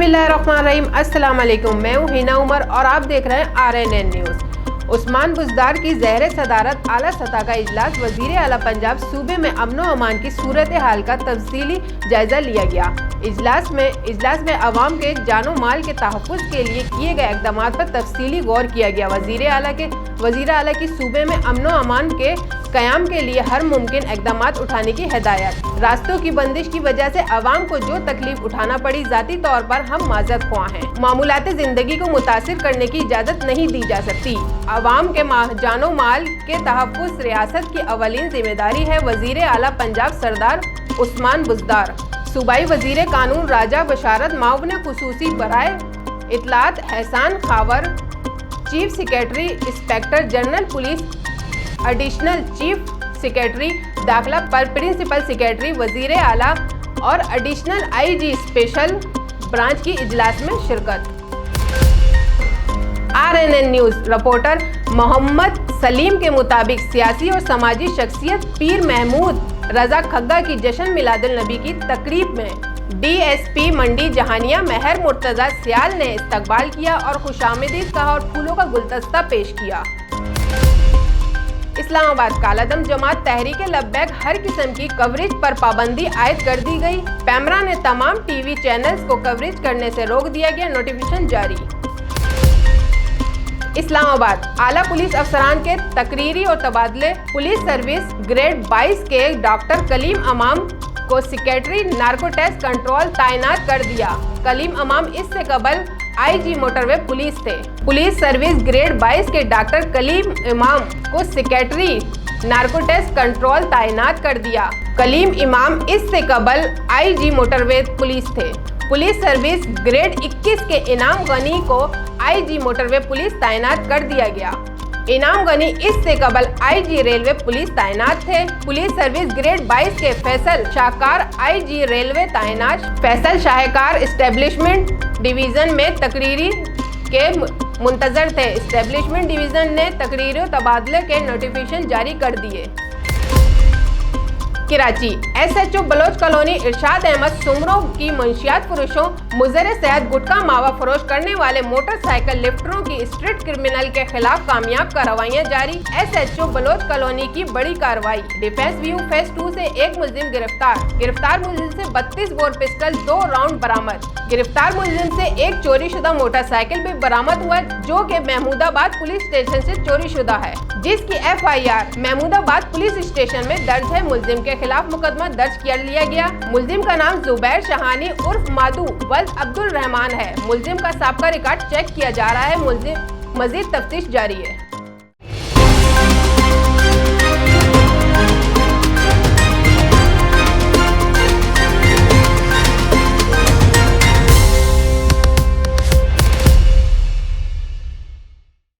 बिस्मिल्लाहिर्रहमानिर्रहीम। अस्सलाम वालेकुम। मैं हूँ हिना उमर और आप देख रहे हैं RNN न्यूज़। उस्मान बुज़दार की ज़ेर सदारत आला सतह का इजलास वज़ीर आला पंजाब सूबे में अमन व अमान की सूरत हाल का तफसीली जायजा लिया गया। इजलास में अवाम के जानो माल के तहफ़्फ़ुज़ के लिए किए गए इक़दाम पर तफसीली गौर किया गया। वज़ीर आला की सूबे में अमन व अमान के क़याम के लिए हर मुमकिन इक़दाम उठाने की हिदायत। रास्तों की बंदिश की वजह से अवाम को जो तकलीफ उठाना पड़ी, ज़ाती तौर पर हम माज़रत ख्वाह हैं। मामूलाती ज़िंदगी को मुतासिर करने की इजाज़त नहीं दी जा सकती। अवाम के जानो माल के तहफ़्फ़ुज़ रियासत की अवलीन जिम्मेदारी है। वज़ीर आला पंजाब सरदार उस्मान बुज़दार, सूबाई वज़ीर कानून राजा बशारत माउन खुसूसी बराए इत्तलात एहसान Khawar, chief secretary inspector general police, additional chief secretary दाखिला पर प्रिंसिपल सेक्रेटरी वज़ीर आला और एडिशनल IG स्पेशल ब्रांच की इजलास में शिरकत। RNN news reporter Mohammed Salim के मुताबिक सियासी और समाजी शख्सियत पीर महमूद रजा खग्गा की जश्न मिलादुल नबी की तकरीब में DSP मंडी जहानिया महर मुर्तज़ा सियाल ने इस्तकबाल किया और खुशामदीद कहा और फूलों का गुलदस्ता पेश किया। इस्लामाबाद कालादम जमात तहरीक लब्बैक हर किस्म की कवरेज पर पाबंदी आयद कर दी गई। पैमरा ने तमाम TV चैनल्स को कवरेज करने से रोक दिया गया, नोटिफिकेशन जारी। इस्लामाबाद आला पुलिस अफसरान के तकरीरी और तबादले। पुलिस सर्विस ग्रेड 22 के डॉक्टर कलीम इमाम को सेक्रेटरी नार्कोटिक्स कंट्रोल तैनात कर दिया। कलीम इमाम इससे कबल IG मोटरवे पुलिस थे। पुलिस सर्विस ग्रेड 22 के डॉक्टर कलीम इमाम को सेक्रेटरी नार्कोटिक्स कंट्रोल तैनात कर दिया। कलीम इमाम इससे कबल IG मोटरवे पुलिस थे। पुलिस सर्विस ग्रेड 21 के इनाम गनी को IG मोटरवे पुलिस तैनात कर दिया गया। इनाम गनी इससे कबल IG रेलवे पुलिस तैनात थे। पुलिस सर्विस ग्रेड 22 के फैसल शाहकार IG रेलवे तैनात। फैसल शाहकार एस्टेब्लिशमेंट डिवीज़न में तकरीरी के मुंतजर थे। एस्टेब्लिशमेंट डिवीज़न ने तकरीरी तबादले के नोटिफिकेशन जारी कर दिए। कराची SHO बलोच कॉलोनी इरशाद अहमद सुमरो की मंशियात फरोशों मुजर सेहत गुटखा मावा फरोश करने वाले मोटरसाइकिल लिफ्टरों की स्ट्रीट क्रिमिनल के खिलाफ कामयाब कार्रवाइयां जारी। SHO बलोच कॉलोनी की बड़ी कार्रवाई। डिफेंस व्यू फेज 2 से एक मुलजिम गिरफ्तार मुलजिम से 32 बोर पिस्टल 2 राउंड बरामद। गिरफ्तार मुलजिम से एक चोरीशुदा मोटरसाइकिल भी बरामद हुआ जो कि महमूदाबाद पुलिस स्टेशन से चोरीशुदा है, जिसकी FIR महमूदाबाद पुलिस स्टेशन में दर्ज है। मुलजिम के खिलाफ मुकदमा दर्ज कर लिया गया। मुलजिम का नाम जुबैर शहानी उर्फ मादू वल्द अब्दुल रहमान है। मुलजिम का साबका रिकॉर्ड चेक किया जा रहा है। मुलजिम मजीद तफ्तीश जारी है।